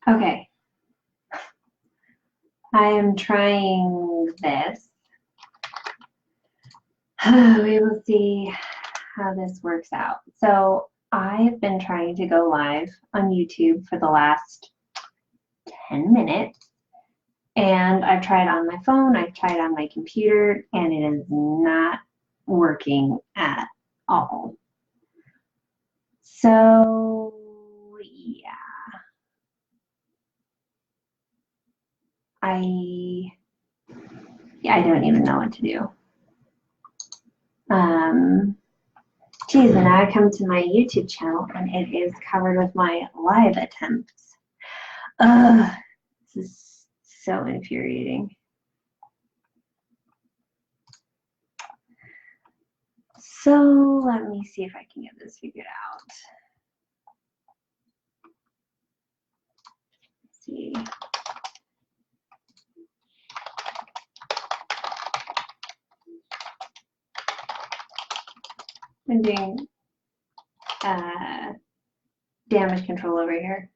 Okay. I am trying this. We will see how this works out. So I've been trying to go live on YouTube for the last 10 minutes. And I've tried on my phone, I've tried on my computer, and it is not working at all. So, yeah. I don't even know what to do. Geez, and now I come to my YouTube channel and it is covered with my live attempts. This is so infuriating. So let me see if I can get this figured out. Let's see. I'm doing damage control over here.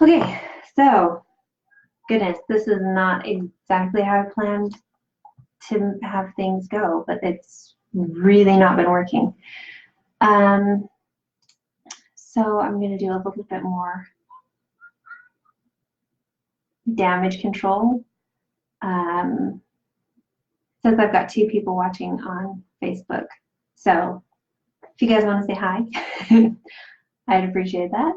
Okay, so goodness, this is not exactly how I planned to have things go, but it's really not been working. So I'm going to do a little bit more damage control. Since I've got 2 people watching on Facebook. So if you guys want to say hi, I'd appreciate that.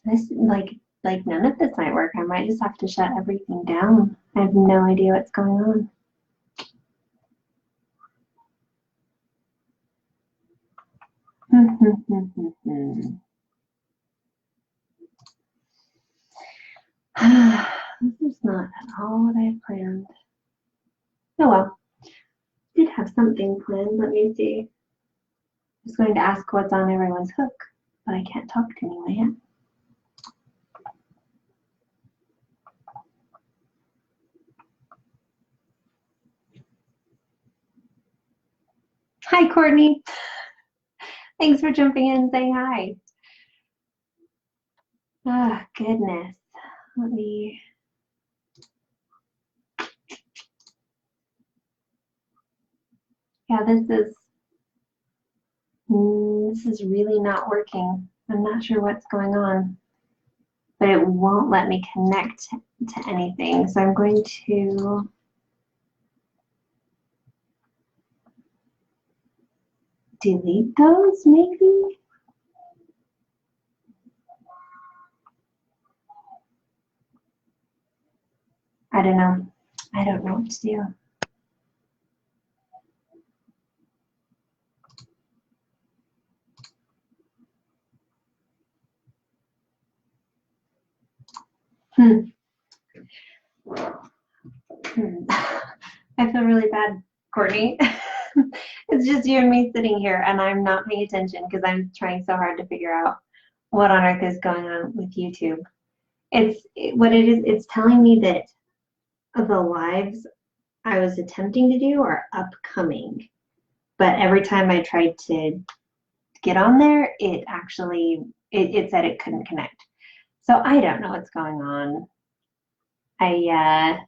This like none of this might work. I might just have to shut everything down. I have no idea what's going on. This is not at all what I had planned. Oh well, did have something planned. Let me see. I was going to ask what's on everyone's hook, but I can't talk to anyone yet. Hi, Courtney. Thanks for jumping in and saying hi. Oh, goodness. Let me... Yeah, this is really not working. I'm not sure what's going on, but it won't let me connect to anything. So I'm going to delete those, maybe? I don't know. I don't know what to do. I feel really bad, Courtney. It's just you and me sitting here, and I'm not paying attention because I'm trying so hard to figure out what on earth is going on with YouTube. What it is, it's telling me that the lives I was attempting to do are upcoming, but every time I tried to get on there, it actually it said it couldn't connect. So I don't know what's going on. I'm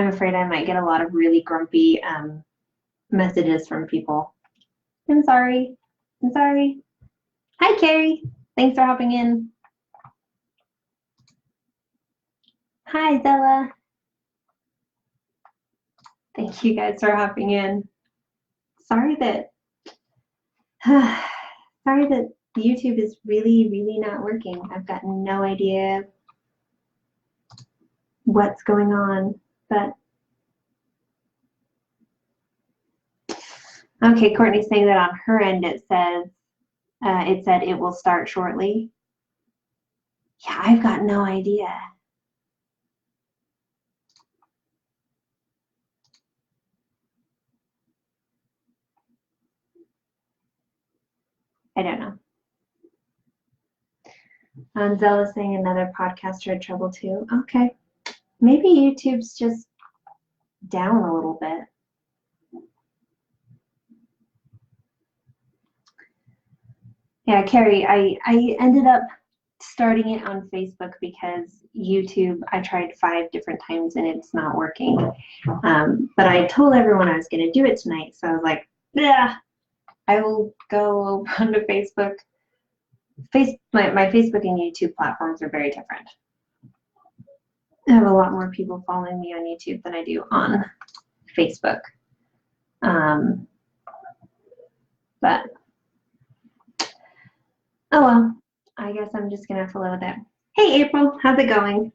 afraid I might get a lot of really grumpy messages from people. I'm sorry. I'm sorry. Hi, Carrie. Thanks for hopping in. Hi, Zella. Thank you guys for hopping in. Sorry that YouTube is really, really not working. I've got no idea what's going on, but okay, Courtney's saying that on her end it says it said it will start shortly. Yeah, I've got no idea. I don't know. Zella's saying another podcaster had trouble too. Okay, maybe YouTube's just down a little bit. Yeah, Carrie, I ended up starting it on Facebook because YouTube, I tried 5 different times and it's not working. But I told everyone I was going to do it tonight, so I was like, yeah, I will go onto Facebook. My Facebook and YouTube platforms are very different. I have a lot more people following me on YouTube than I do on Facebook. But oh well, I guess I'm just gonna have to live with it. Hey April, how's it going?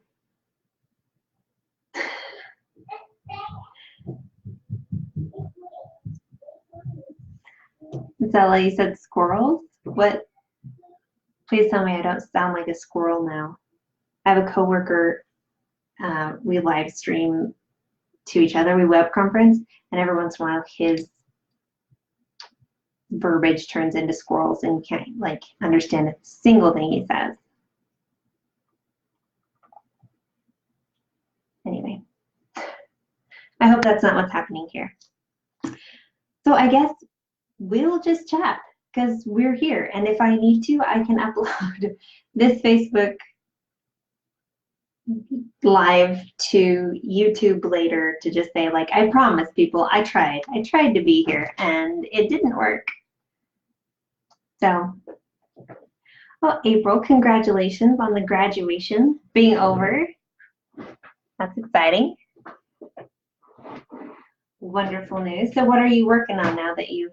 Zella, you said squirrels? What? Please tell me I don't sound like a squirrel now. I have a coworker, we live stream to each other, we web conference, and every once in a while his verbiage turns into squirrels and you can't like understand a single thing he says. Anyway, I hope that's not what's happening here. So I guess we'll just chat because we're here, and if I need to, I can upload this Facebook live to YouTube later to just say like, I promise people, I tried to be here and it didn't work. So, well, April, congratulations on the graduation being over. That's exciting. Wonderful news. So what are you working on now that you've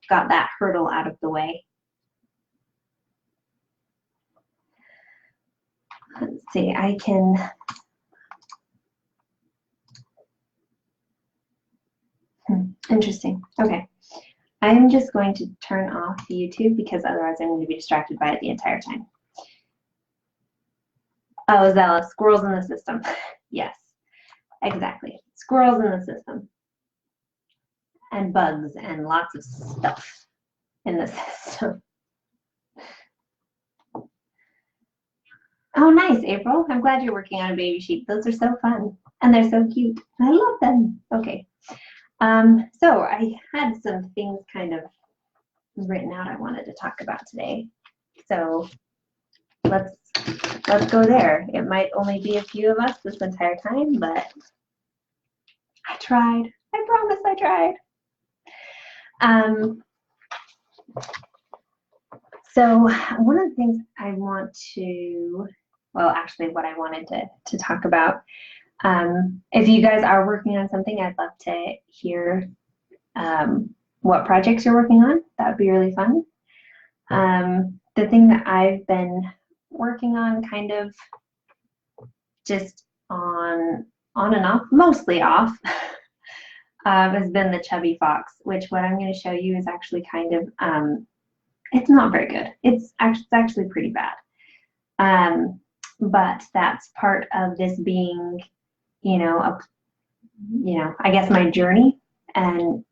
got that hurdle out of the way? Let's see, I can interesting. Okay. I'm just going to turn off YouTube because otherwise I'm going to be distracted by it the entire time. Oh, Zella, squirrels in the system. Yes, exactly. Squirrels in the system. And bugs and lots of stuff in the system. Oh, nice, April. I'm glad you're working on a baby sheep. Those are so fun. And they're so cute. I love them. Okay. So I had some things kind of written out I wanted to talk about today. So let's go there. It might only be a few of us this entire time, but I tried. I promise I tried. So one of the things I want to, well, actually what I wanted to talk about, if you guys are working on something, I'd love to hear what projects you're working on. That would be really fun. The thing that I've been working on kind of just on and off, mostly off, has been the chubby fox, which what I'm going to show you is actually kind of, it's not very good. It's actually pretty bad. But that's part of this being, you know, I guess my journey and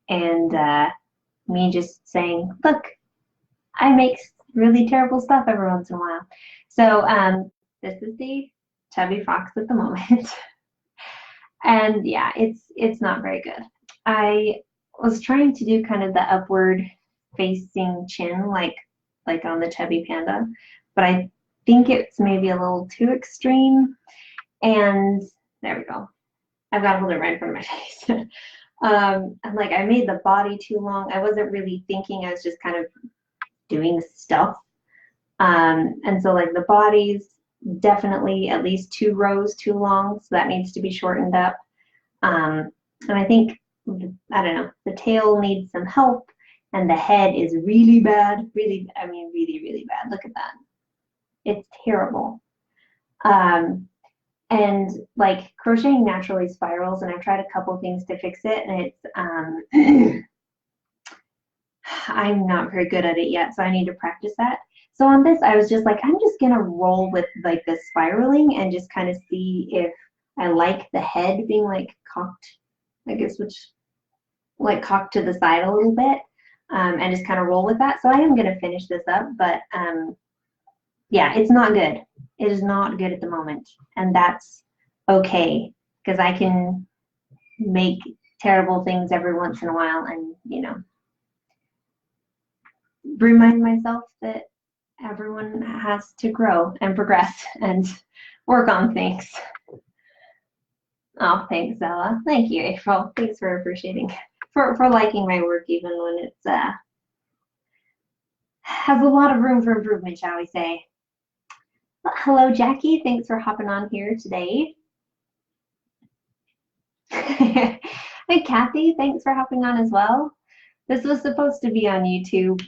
me just saying, look, I make really terrible stuff every once in a while. So this is the chubby fox at the moment. And yeah, it's not very good. I was trying to do kind of the upward facing chin like on the chubby panda, but I think it's maybe a little too extreme. And there we go. I've got to hold it right in front of my face. And like I made the body too long. I wasn't really thinking, I was just kind of doing stuff. And so like the body's definitely at least 2 rows too long, so that needs to be shortened up. And I think, I don't know, the tail needs some help, and the head is really bad, really, I mean really, really bad. Look at that. It's terrible. And like crocheting naturally spirals, and I've tried a couple things to fix it, and it's I'm not very good at it yet, so I need to practice that. So on this, I was just like, I'm just gonna roll with like the spiraling and just kind of see if I like the head being like cocked, I guess, which like cocked to the side a little bit, and just kind of roll with that. So I am gonna finish this up, but yeah, it's not good. It is not good at the moment, and that's okay because I can make terrible things every once in a while, and you know, remind myself that everyone has to grow and progress and work on things. Oh, thanks, Ella. Thank you, April. Thanks for appreciating, for liking my work, even when it's has a lot of room for improvement, shall we say. But hello, Jackie. Thanks for hopping on here today. Hey, Kathy. Thanks for hopping on as well. This was supposed to be on YouTube,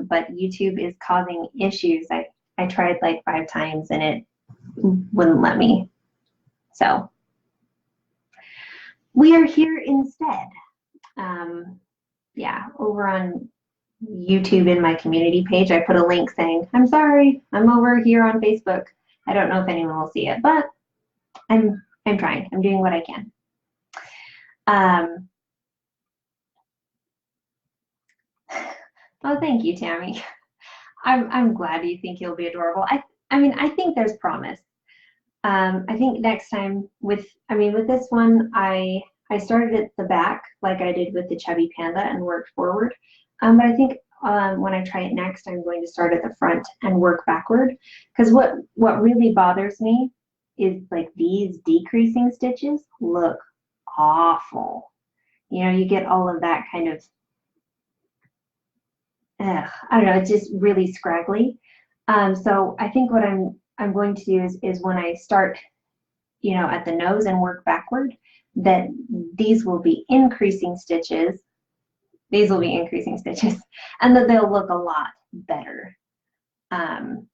but YouTube is causing issues. I tried like 5 times and it wouldn't let me. So we are here instead. Yeah, over on YouTube in my community page, I put a link saying, I'm sorry, I'm over here on Facebook. I don't know if anyone will see it, but I'm trying. I'm doing what I can. Oh, thank you, Tammy. I'm glad you think he'll be adorable. I mean, I think there's promise. I think next time with this one, I started at the back like I did with the chubby panda and worked forward. But I think when I try it next, I'm going to start at the front and work backward. Because what really bothers me is like these decreasing stitches look awful. You know, you get all of that kind of, I don't know, it's just really scraggly. So I think what I'm going to do is when I start, you know, at the nose and work backward, that these will be increasing stitches. These will be increasing stitches, and that they'll look a lot better. And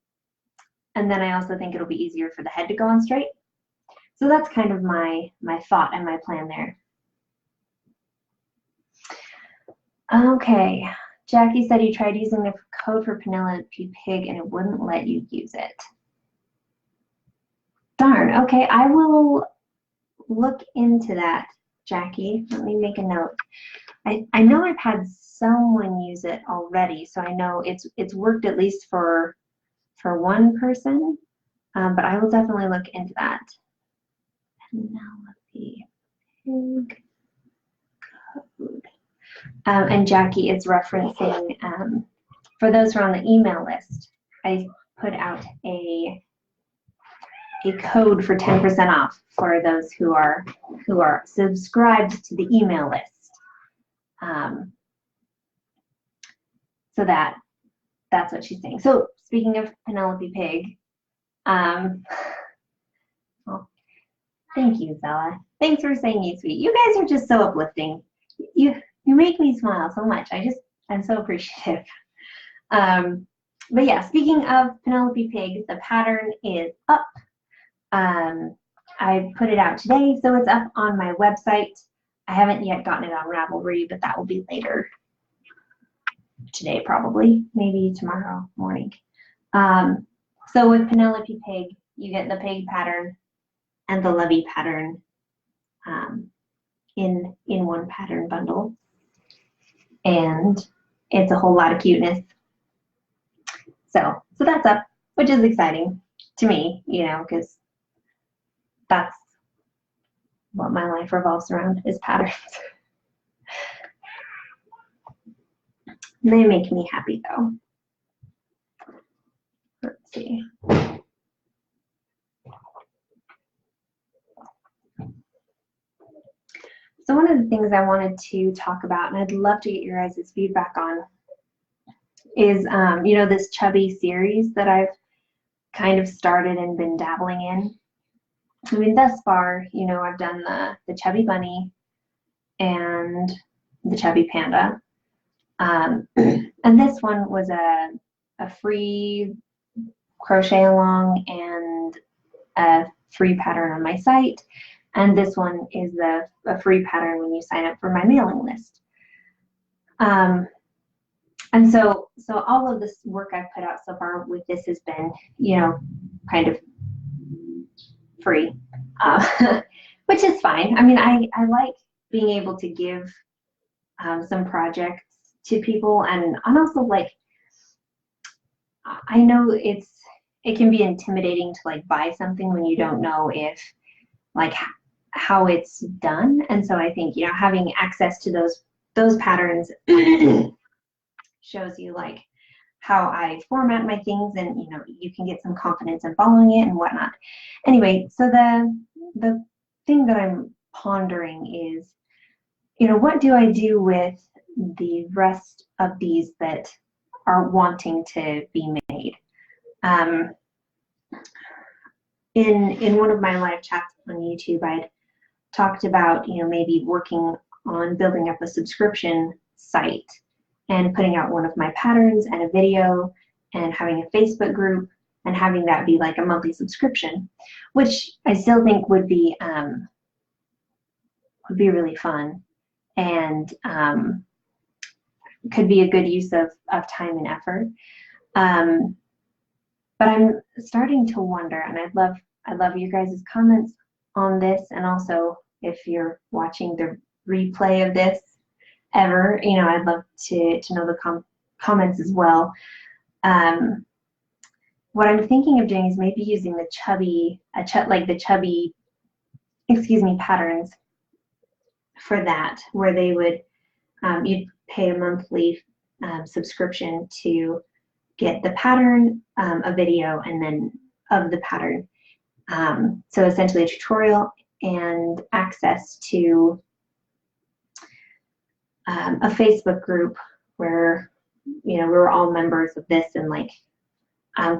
then I also think it'll be easier for the head to go on straight. So that's kind of my thought and my plan there. Okay, Jackie said you tried using the code for Penelope Pig and it wouldn't let you use it. Darn, okay, I will look into that, Jackie. Let me make a note. I know I've had someone use it already, so I know it's worked at least for one person, but I will definitely look into that. Penelope Pig code. And Jackie is referencing, for those who are on the email list, I put out a code for 10% off for those who are subscribed to the email list. So that's what she's saying. So speaking of Penelope Pig, well, thank you, Zella. Thanks for saying you sweet. You guys are just so uplifting. You make me smile so much. I'm so appreciative. But yeah, speaking of Penelope Pig, the pattern is up. I put it out today, so it's up on my website. I haven't yet gotten it on Ravelry, but that will be later today, probably, maybe tomorrow morning. So with Penelope Pig, you get the pig pattern and the Levy pattern in one pattern bundle, and it's a whole lot of cuteness. So that's up, which is exciting to me, you know, because that's what my life revolves around, is patterns. They make me happy though. Let's see. So one of the things I wanted to talk about, and I'd love to get your guys' feedback on, is you know, this chubby series that I've kind of started and been dabbling in. I mean, thus far, you know, I've done the chubby bunny and the chubby panda. And this one was a free crochet along and a free pattern on my site, and this one is a free pattern when you sign up for my mailing list. And so all of this work I've put out so far with this has been, you know, kind of free, which is fine. I mean, I like being able to give some projects to people, and also like, I know it can be intimidating to like buy something when you don't know if like how it's done. And so I think, you know, having access to those patterns shows you like how I format my things, and you know, you can get some confidence in following it and whatnot. Anyway, so the thing that I'm pondering is, you know, what do I do with the rest of these that are wanting to be made? In one of my live chats on YouTube, I'd talked about, you know, maybe working on building up a subscription site and putting out one of my patterns and a video and having a Facebook group and having that be like a monthly subscription, which I still think would be really fun, and could be a good use of time and effort. But I'm starting to wonder, and I'd love your guys' comments on this, and also if you're watching the replay of this ever, you know, I'd love to know the comments as well. What I'm thinking of doing is maybe using the chubby patterns for that, where they would you'd pay a monthly subscription to get the pattern, a video, and then of the pattern. So essentially a tutorial and access to a Facebook group where, you know, we're all members of this, and like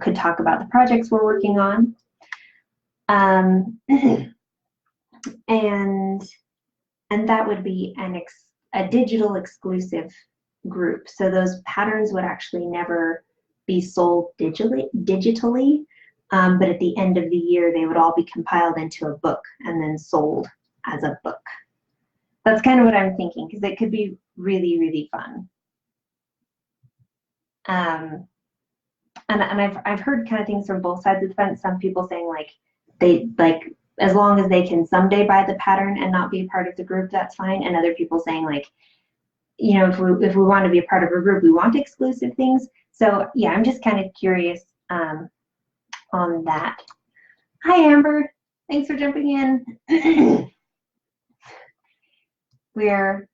could talk about the projects we're working on. And that would be a digital exclusive group. So those patterns would actually never be sold digitally, but at the end of the year, they would all be compiled into a book and then sold as a book. That's kind of what I'm thinking, because it could be really, really fun. And I've heard kind of things from both sides of the fence. Some people saying like they like, as long as they can someday buy the pattern and not be a part of the group, that's fine. And other people saying like, you know, if we want to be a part of a group, we want exclusive things. So yeah, I'm just kind of curious on that. Hi Amber, thanks for jumping in. We're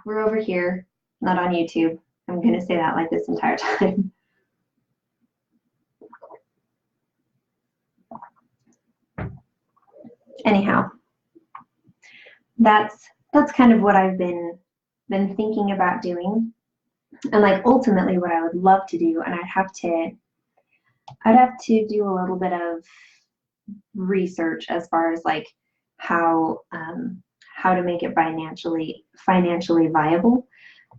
over here, not on YouTube. I'm gonna say that like this entire time. Anyhow, that's kind of what I've been thinking about doing, and like ultimately what I would love to do, and I'd have to do a little bit of research as far as like how to make it financially viable.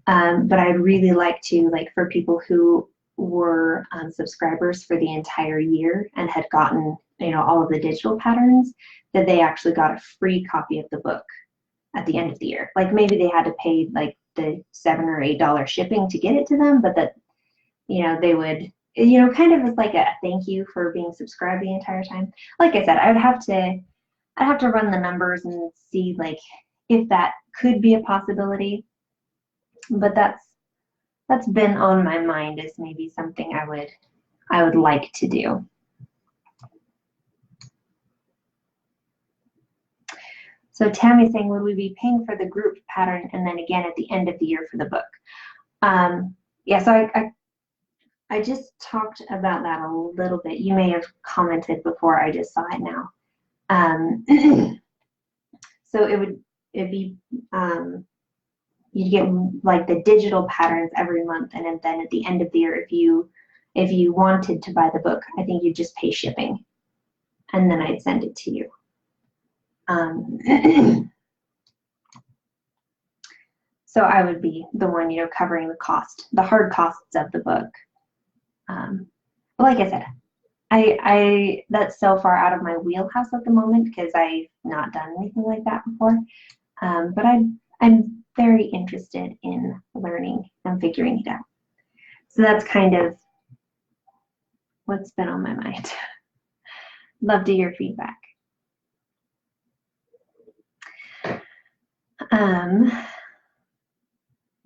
But I'd really like to, like, for people who were subscribers for the entire year and had gotten, you know, all of the digital patterns, that they actually got a free copy of the book at the end of the year. Like maybe they had to pay like the $7 or $8 shipping to get it to them, but that, you know, they would, you know, kind of as like a thank you for being subscribed the entire time. Like I said, I'd have to run the numbers and see like if that could be a possibility. But that's been on my mind as maybe something I would like to do. So Tammy's saying, would we be paying for the group pattern and then again at the end of the year for the book? Yeah, so I just talked about that a little bit. You may have commented before, I just saw it now. So it'd be you'd get like the digital patterns every month, and then at the end of the year, if you wanted to buy the book, I think you'd just pay shipping, and then I'd send it to you. So I would be the one, you know, covering the hard costs of the book. But like I said, that's so far out of my wheelhouse at the moment because I've not done anything like that before. But I'm very interested in learning and figuring it out. So that's kind of what's been on my mind. Love to hear feedback.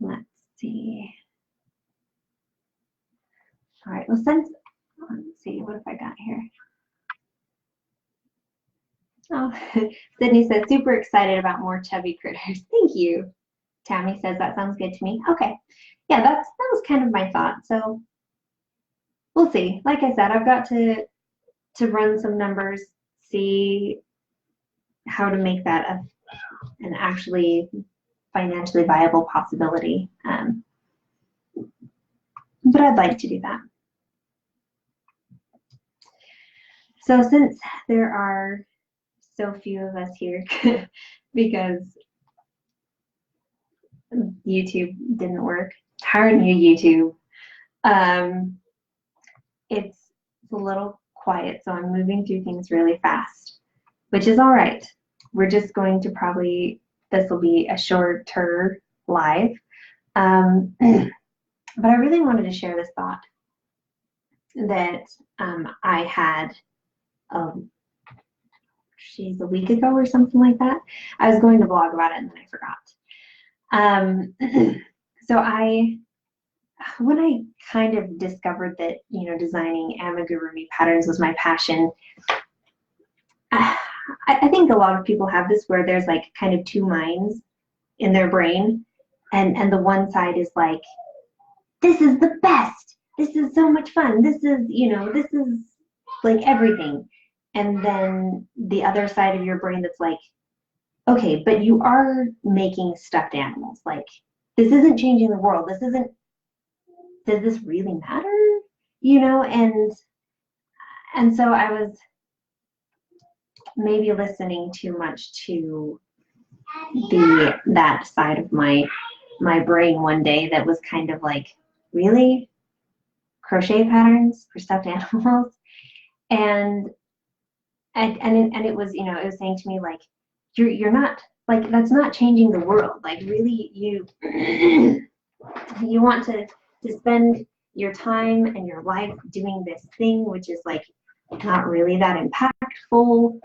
Let's see. All right, well, let's see, what have I got here? Oh, Sydney says, super excited about more chubby critters. Thank you. Tammy says, that sounds good to me. Okay. Yeah, that was kind of my thought. So we'll see. Like I said, I've got to run some numbers, see how to make that an actually financially viable possibility. But I'd like to do that. So since there are so few of us here because YouTube didn't work, tired new YouTube, it's a little quiet, so I'm moving through things really fast, which is all right. We're just going to this will be a shorter live. But I really wanted to share this thought that I had, a week ago or something like that. I was going to blog about it and then I forgot. So when I kind of discovered that, designing amigurumi patterns was my passion, I think a lot of people have this where there's like kind of two minds in their brain, and the one side is like, this is the best, this is so much fun, this is like everything. And then the other side of your brain that's like, okay, but you are making stuffed animals, like this isn't changing the world, does this really matter? And so I was maybe listening too much to that side of my brain one day that was kind of like, really? Crochet patterns for stuffed animals? And it was, it was saying to me like, you're not, like, that's not changing the world. Like, really, you want to spend your time and your life doing this thing, which is like not really that impactful.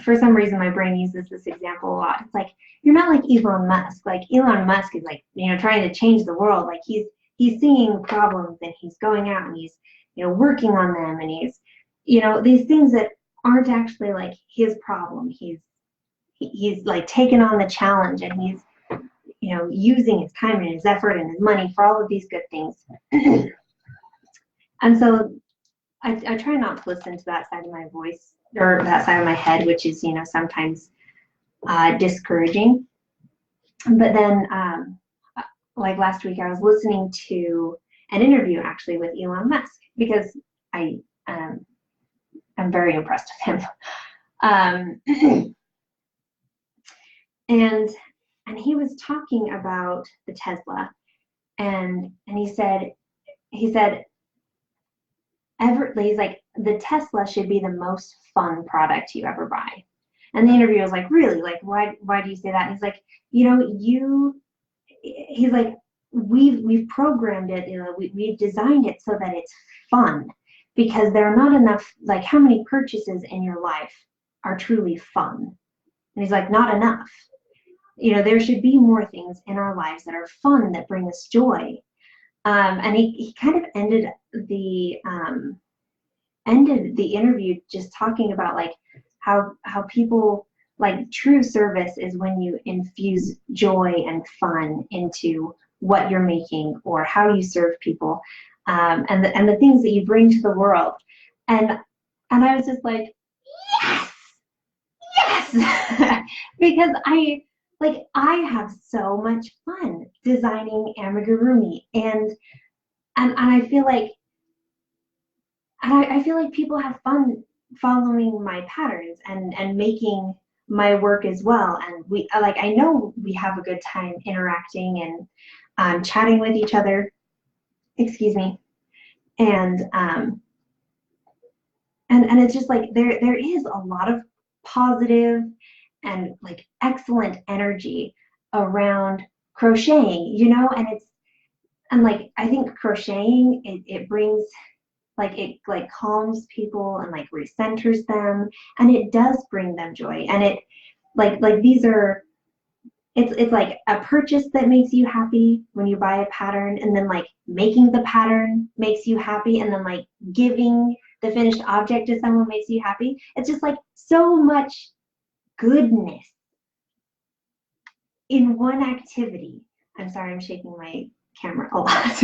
For some reason, my brain uses this example a lot. It's like, you're not like Elon Musk. Like, Elon Musk is like, trying to change the world. Like, he's seeing problems and he's going out and he's, working on them, and he's, these things that aren't actually like his problem. He's like taken on the challenge, and he's, using his time and his effort and his money for all of these good things. And so I try not to listen to that side of my voice, or that side of my head, which is, sometimes discouraging. But then, like last week, I was listening to an interview actually with Elon Musk, because I'm very impressed with him. And he was talking about the Tesla, and he said he's like, the Tesla should be the most fun product you ever buy. And the interviewer was like, really? Like, why do you say that? And he's like, he's like, we've programmed it, we've designed it so that it's fun, because there are not enough, like, how many purchases in your life are truly fun? And he's like, not enough. There should be more things in our lives that are fun, that bring us joy. And he kind of ended the interview just talking about like how people, like, true service is when you infuse joy and fun into what you're making or how you serve people, and the things that you bring to the world. And I was just like, yes, because I have so much fun designing amigurumi, and I feel like, I feel like people have fun following my patterns and making my work as well. And we, like, I know we have a good time interacting and chatting with each other. Excuse me. And it's just like there is a lot of positive and like excellent energy around crocheting, you know, and like I think crocheting it brings like it like calms people and like recenters them, and it does bring them joy. And it like these are it's like a purchase that makes you happy when you buy a pattern, and then like making the pattern makes you happy, and then like giving the finished object to someone makes you happy. It's just like so much goodness in one activity. I'm sorry, I'm shaking my camera a lot.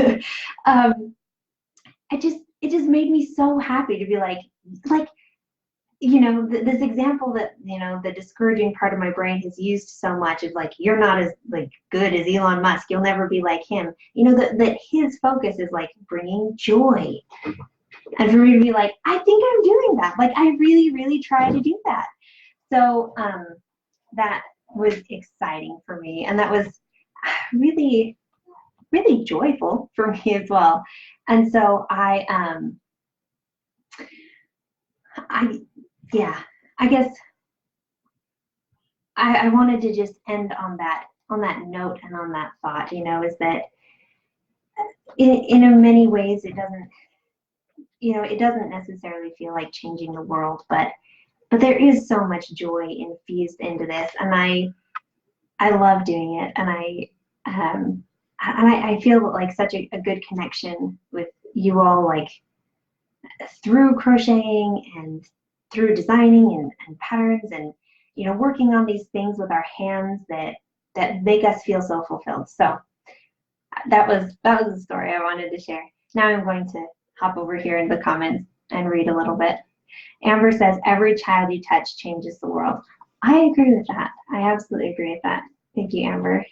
It just made me so happy to be like you know, this example that, you know, the discouraging part of my brain has used so much is like, you're not as like good as Elon Musk, you'll never be like him. You know, that his focus is like bringing joy. And for me to be like, I think I'm doing that. Like, I really, really try to do that. So that was exciting for me. And that was really, really joyful for me as well. And so yeah, I guess I wanted to just end on that note and on that thought, you know, is that in many ways it doesn't, you know, it doesn't necessarily feel like changing the world, but there is so much joy infused into this, and I love doing it, and I feel like such a good connection with you all, like through crocheting and through designing and patterns, and you know, working on these things with our hands that make us feel so fulfilled. So that was the story I wanted to share. Now I'm going to hop over here in the comments and read a little bit. Amber says, every child you touch changes the world. I agree with that. I absolutely agree with that. Thank you, Amber.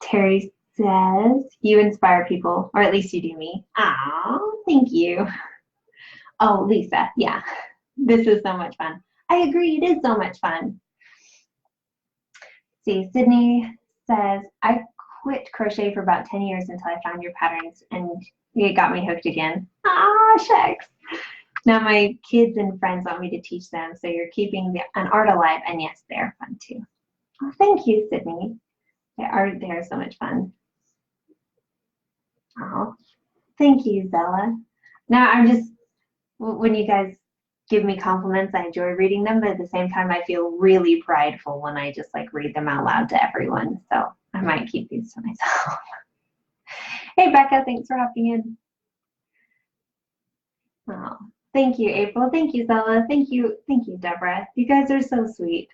Terry says, you inspire people, or at least you do me. Oh, thank you. Oh, Lisa, yeah, this is so much fun. I agree, it is so much fun. See, Sydney says, I quit crochet for about 10 years until I found your patterns, and it got me hooked again. Ah, shucks. Now my kids and friends want me to teach them, so you're keeping an art alive, and yes, they're fun too. Oh, thank you, Sydney. They are so much fun. Oh, thank you, Bella. Now I'm just, when you guys give me compliments, I enjoy reading them, but at the same time I feel really prideful when I just like read them out loud to everyone. So I might keep these to myself. Hey Becca, thanks for hopping in. Oh, thank you, April. Thank you, Zella. Thank you, Deborah. You guys are so sweet.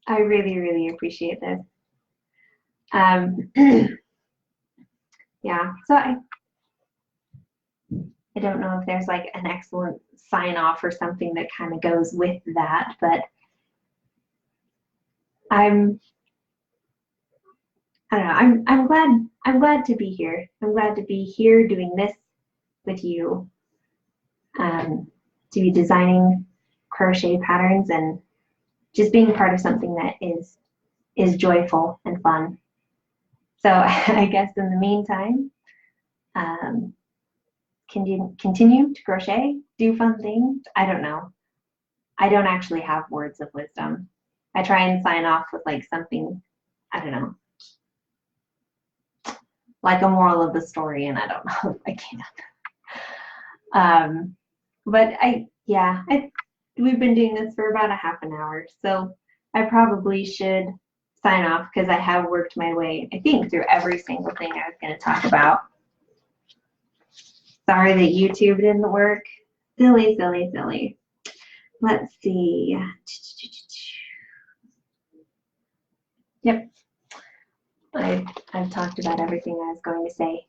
I really, really appreciate this. Yeah, so I don't know if there's like an excellent sign off or something that kind of goes with that, but I don't know, I'm glad to be here. I'm glad to be here doing this with you, to be designing crochet patterns and just being part of something that is joyful and fun. So I guess in the meantime, continue to crochet, do fun things. I don't know. I don't actually have words of wisdom. I try and sign off with like something, I don't know, like a moral of the story, and I don't know if I can. But we've been doing this for about a half an hour, so I probably should sign off because I have worked my way, I think, through every single thing I was going to talk about. Sorry that YouTube didn't work. Silly, silly, silly. Let's see. Yep. I've talked about everything I was going to say.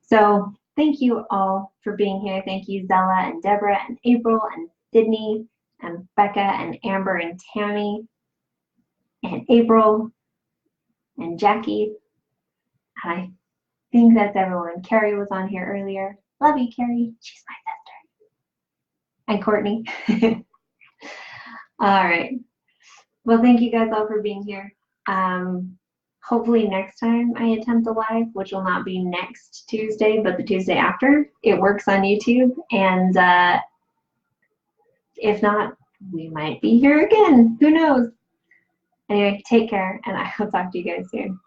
So thank you all for being here. Thank you, Zella and Deborah and April and Sydney and Becca and Amber and Tammy and April and Jackie. I think that's everyone. Carrie was on here earlier. Love you, Carrie. She's my sister. And Courtney. All right. Well, thank you guys all for being here. Hopefully next time I attempt a live, which will not be next Tuesday, but the Tuesday after, it works on YouTube. And if not, we might be here again. Who knows? Anyway, take care, and I will talk to you guys soon.